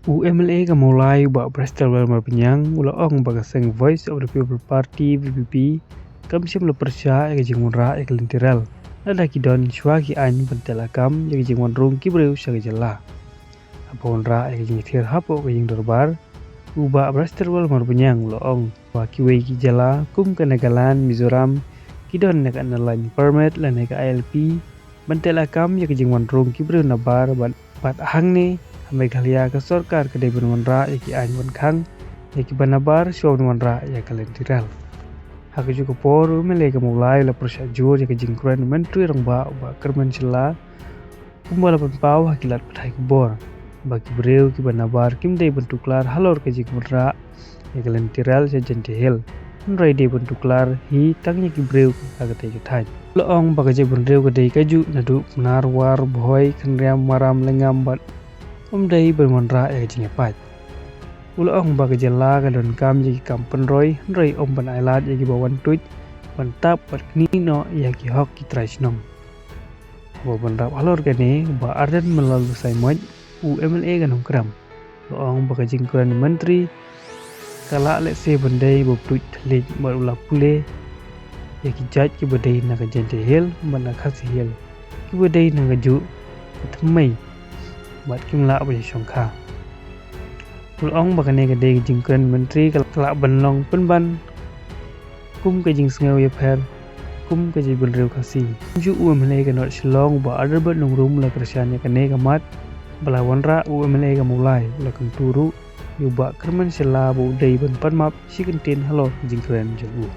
UMLA ka mulai ba Bristol Penyang ula ong bagaseng Voice of the People Party VPP kam sim la persya ya jing munra ya kelintiral nada kidon shwa ki an pentelakam ya jing wanrung kibreu sa jela apa unra ya jing thir hapo ka jing dorbar uba Bristol Penyang ula ong wa kiwe ki jela kum ka Nagaland Mizoram kidon na analan permit la na ka ILP pentelakam ya jing wanrung kibreu nabar bat hang ni Meghalaya ka sarkar kedai benwanra yaki anywan khang yaki banabar show benwanra ya kalentiral hak juga poru mele ka mulai la prosyajur yaki jingkran menteri rangba ba kerman sila kumbala pau hakilat pathai kubor bagi breu ki banabar kim dei bentuklar halor ka jingkra ya kalentiral sa jentehel rai dei bentuklar hi tangnya ki breu ka katai kathai loong bagaje benreu ka dei kaju nadu nar war boy khenriam maram lengam bat dai bermanra ya jingapat ula ong baga jela ka don kam ji kampen roy ban ailat ya bawan tuit bantap bat nino ya ki hok ki traisnom ba bandap halor gane ba ardan melalu saimoj UMLA kan kram ong baga jingkuran menteri kala le se bandai bo tuit thlej ba ula pule ya ki jaj ki badai na ka jente hel bana khasi hel ki badai na ga ju thamai buat kim la ba shongkha ulong bakane ka dei jingkran menteri kala banlong penban kum ka jing sngaw ya pher kum ka ji benreu khasi ju UMLA ka not shillong ba adar bat nong rum la kersyane ka ne ka mat balawanra UMLA ka mulai la kan turu yu ba kerman sila bo dei ban panmap sikentin halo jingkran jagu